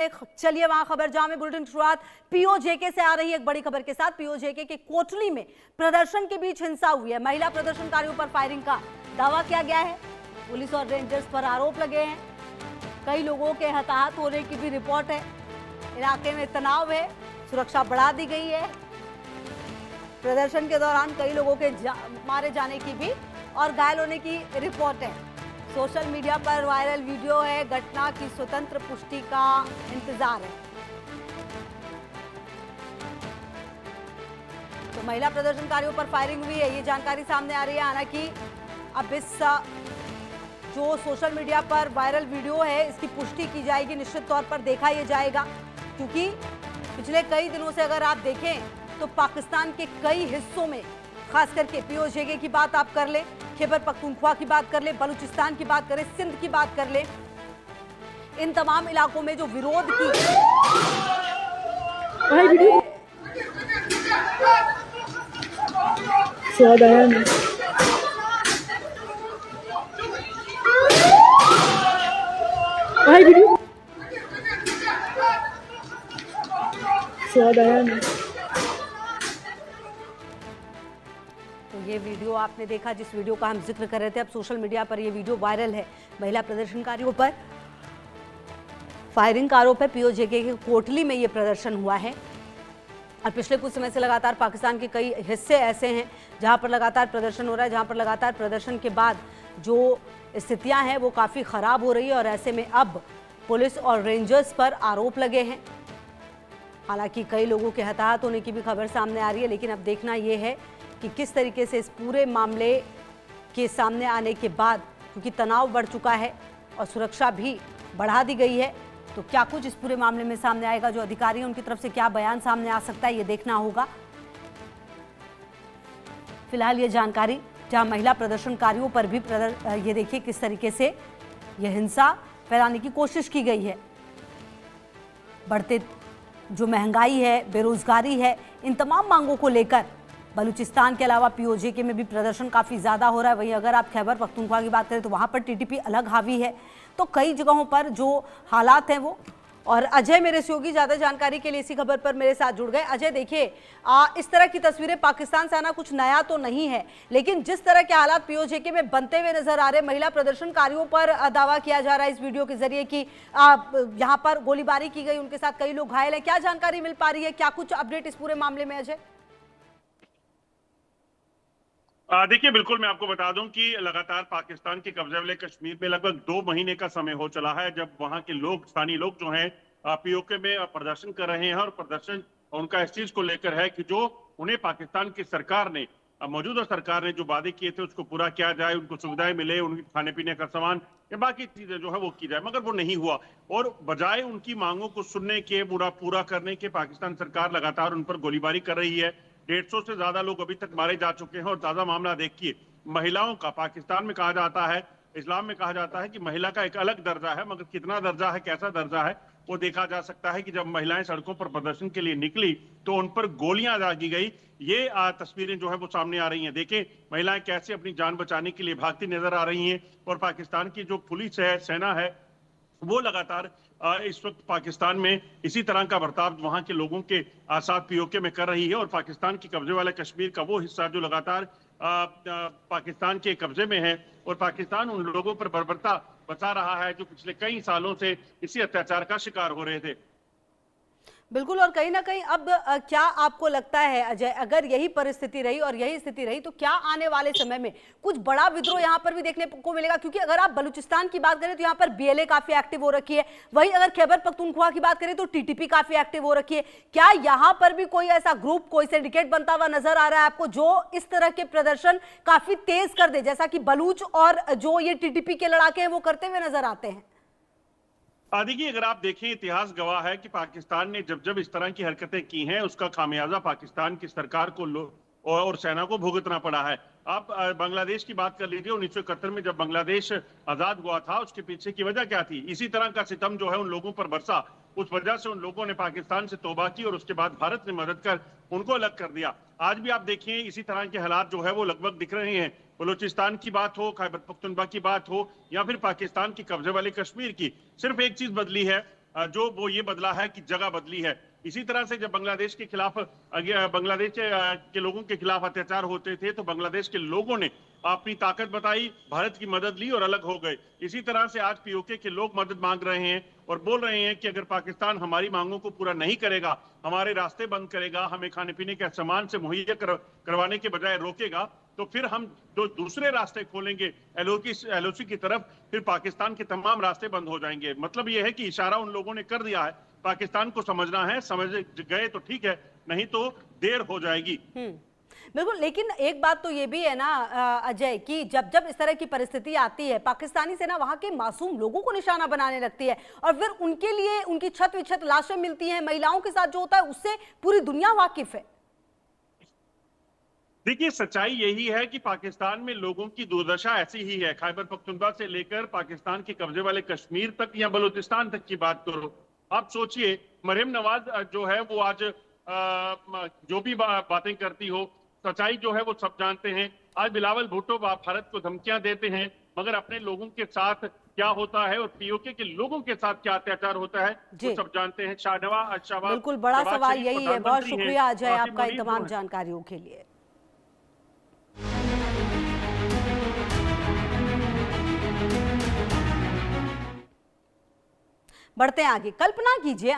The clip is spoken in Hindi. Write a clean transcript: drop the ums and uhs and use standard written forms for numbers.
चलिए वहां खबर जहां में बुलेटिन शुरुआत पीओजेके से आ रही है एक बड़ी खबर के साथ। पीओजेके के कोटली में प्रदर्शन के बीच हिंसा हुई है। महिला प्रदर्शनकारियों पर फायरिंग का दावा किया गया है। पुलिस और रेंजर्स पर आरोप लगे हैं। कई लोगों के हताहत होने की भी रिपोर्ट है। इलाके में तनाव है, सुरक्षा बढ़ा दी गई है। प्रदर्शन के दौरान कई लोगों के मारे जाने की भी और घायल होने की रिपोर्ट है। सोशल मीडिया पर वायरल वीडियो है। घटना की स्वतंत्र पुष्टि का इंतजार है। तो महिला प्रदर्शनकारियों पर फायरिंग हुई है, ये जानकारी सामने आ रही है। हालांकि अब इस जो सोशल मीडिया पर वायरल वीडियो है इसकी पुष्टि की जाएगी, निश्चित तौर पर देखा यह जाएगा, क्योंकि पिछले कई दिनों से अगर आप देखें तो पाकिस्तान के कई हिस्सों में, खास करके पीओजेके की बात आप कर ले, खैबर पख्तूनख्वा की बात कर ले, बलूचिस्तान की बात करें, सिंध की बात कर ले, इन तमाम इलाकों में जो विरोध की स्वाद आया नहीं। स्वाद आया नहीं। तो ये वीडियो आपने देखा, जिस वीडियो का हम जिक्र कर रहे थे। अब सोशल मीडिया पर ये वीडियो वायरल है। महिला प्रदर्शनकारियों पर फायरिंग का आरोप है। पीओजेके के कोटली में ये प्रदर्शन हुआ है और पिछले कुछ समय से लगातार पाकिस्तान के कई हिस्से ऐसे हैं जहां पर लगातार प्रदर्शन हो रहा है, जहां पर लगातार प्रदर्शन के बाद जो स्थितियां हैं वो काफ़ी ख़राब हो रही है। और ऐसे में अब पुलिस और रेंजर्स पर आरोप लगे हैं। हालांकि कई लोगों के हताहत होने की भी खबर सामने आ रही है, लेकिन अब देखना ये है कि किस तरीके से इस पूरे मामले के सामने आने के बाद, क्योंकि तनाव बढ़ चुका है और सुरक्षा भी बढ़ा दी गई है, तो क्या कुछ इस पूरे मामले में सामने आएगा, जो अधिकारी हैं उनकी तरफ से क्या बयान सामने आ सकता है, ये देखना होगा। फिलहाल ये जानकारी, जहां महिला प्रदर्शनकारियों पर भी ये देखिए किस तरीके से यह हिंसा फैलाने की कोशिश की गई है। बढ़ते जो महंगाई है, बेरोजगारी है, इन तमाम मांगों को लेकर बलूचिस्तान के अलावा पीओजेके में भी प्रदर्शन काफ़ी ज़्यादा हो रहा है। वहीं अगर आप खैबर पख्तूनख्वा की बात करें तो वहाँ पर टीटीपी अलग हावी है। तो कई जगहों पर जो हालात हैं वो, और अजय मेरे सहयोगी ज़्यादा जानकारी के लिए इसी खबर पर मेरे साथ जुड़ गए। अजय, देखिए इस तरह की तस्वीरें पाकिस्तान से आना कुछ नया तो नहीं है, लेकिन जिस तरह के हालात पीओजेके में बनते हुए नजर आ रहे, महिला प्रदर्शनकारियों पर दावा किया जा रहा है इस वीडियो के जरिए कि यहाँ पर गोलीबारी की गई, उनके साथ कई लोग घायल हैं, क्या जानकारी मिल पा रही है, क्या कुछ अपडेट इस पूरे मामले में अजय? देखिए, बिल्कुल मैं आपको बता दूं कि लगातार पाकिस्तान के कब्जे वाले कश्मीर में लगभग 2 महीने का समय हो चला है जब वहां के लोग, स्थानीय लोग जो हैं पीओके में प्रदर्शन कर रहे हैं। और प्रदर्शन उनका इस चीज को लेकर है कि जो उन्हें पाकिस्तान की सरकार ने, मौजूदा सरकार ने जो वादे किए थे उसको पूरा किया जाए, उनको सुविधाएं मिले, उनके खाने पीने का सामान या बाकी चीजें जो है वो की जाए, मगर वो नहीं हुआ। और बजाय उनकी मांगों को सुनने के, पूरा करने के, पाकिस्तान सरकार लगातार उन पर गोलीबारी कर रही है। 150 से ज्यादा लोग अभी तक मारे जा चुके हैं। और ताजा मामला देखिए, महिलाओं का, पाकिस्तान में कहा जाता है, इस्लाम में कहा जाता है कि महिला का एक अलग दर्जा है, मगर कितना दर्जा है, कैसा दर्जा है, वो देखा जा सकता है कि जब महिलाएं सड़कों पर प्रदर्शन के लिए निकली तो उन पर गोलियां दागी गई। ये तस्वीरें जो है वो सामने आ रही हैं। देखें महिलाएं कैसे अपनी जान बचाने के लिए भागती नजर आ रही हैं। और पाकिस्तान की जो पुलिस है, सेना है, वो लगातार इस वक्त पाकिस्तान में इसी तरह का बर्ताव वहां के लोगों के साथ पीओके में कर रही है। और पाकिस्तान के कब्जे वाले कश्मीर का वो हिस्सा जो लगातार पाकिस्तान के कब्जे में है, और पाकिस्तान उन लोगों पर बर्बरता बचा रहा है जो पिछले कई सालों से इसी अत्याचार का शिकार हो रहे थे। बिल्कुल, और कहीं ना कहीं अब क्या आपको लगता है अजय, अगर यही परिस्थिति रही और यही स्थिति रही तो क्या आने वाले समय में कुछ बड़ा विद्रोह यहाँ पर भी देखने को मिलेगा? क्योंकि अगर आप बलूचिस्तान की बात करें तो यहाँ पर बीएलए काफी एक्टिव हो रखी है, वहीं अगर खैबर पख्तूनख्वा की बात करें तो टीटीपी काफी एक्टिव हो रखी है। क्या यहाँ पर भी कोई ऐसा ग्रुप, कोई सिंडिकेट बनता हुआ नजर आ रहा है आपको जो इस तरह के प्रदर्शन काफी तेज कर दे, जैसा कि बलूच और जो ये टीटीपी के लड़ाके हैं वो करते हुए नजर आते हैं? देखिए, अगर आप देखें, इतिहास गवाह है कि पाकिस्तान ने जब जब इस तरह की हरकतें की हैं उसका खामियाजा पाकिस्तान की सरकार को और सेना को भुगतना पड़ा है। आप बांग्लादेश की बात कर लीजिए। 1971 में जब बांग्लादेश आजाद हुआ था, उसके पीछे की वजह क्या थी? इसी तरह का सितम जो है उन लोगों पर बरसा। उस वजह से उन लोगों ने पाकिस्तान से तौबा की और उसके बाद भारत ने मदद कर उनको अलग कर दिया। आज भी आप देखिए इसी तरह के हालात जो है वो लगभग दिख रहे हैं। बलूचिस्तान की बात हो, खैबर पख्तूनख्वा की बात हो, या फिर पाकिस्तान की कब्जे वाले कश्मीर की, सिर्फ एक चीज बदली है जो वो ये बदला है कि जगह बदली है। इसी तरह से जब बांग्लादेश के खिलाफ बांग्लादेश के लोगों के खिलाफ अत्याचार होते थे तो बांग्लादेश के लोगों ने अपनी ताकत बताई, भारत की मदद ली और अलग हो गए। इसी तरह से आज पीओके के लोग मदद मांग रहे हैं और बोल रहे हैं कि अगर पाकिस्तान हमारी मांगों को पूरा नहीं करेगा, हमारे रास्ते बंद करेगा, हमें खाने पीने के सामान से मुहैया करवाने के बजाय रोकेगा, तो फिर हम जो दूसरे रास्ते खोलेंगे एलओसी की तरफ, फिर पाकिस्तान के तमाम रास्ते बंद हो जाएंगे। मतलब यह है कि इशारा उन लोगों ने कर दिया है, पाकिस्तान को समझना है, समझ गए तो ठीक है, नहीं तो देर हो जाएगी। बिल्कुल, लेकिन एक बात तो ये भी है ना अजय कि जब जब इस तरह की परिस्थिति आती है, पाकिस्तानी सेना वहां के मासूम लोगों को निशाना बनाने लगती है और फिर उनके लिए उनकी छत विछत लाशें मिलती हैं, महिलाओं के साथ जो होता है उससे पूरी दुनिया वाकिफ है। देखिए, सच्चाई यही है कि पाकिस्तान में लोगों की दुर्दशा ऐसी ही है। खैबर पख्तूनख्वा से लेकर पाकिस्तान के कब्जे वाले कश्मीर तक या बलूचिस्तान तक की बात करो, आप सोचिए मरियम नवाज जो है वो आज जो भी बातें करती हो, सच्चाई जो है वो सब जानते हैं। आज बिलावल भुट्टो भारत को धमकियां देते हैं, मगर अपने लोगों के साथ क्या होता है और पीओके के लोगों के साथ क्या अत्याचार होता है वो सब जानते हैं। शाहनवाज बिल्कुल, बड़ा सवाल यही है। बहुत शुक्रिया अजय आपका इन तमाम जानकारियों के लिए। बढ़ते हैं आगे। कल्पना कीजिए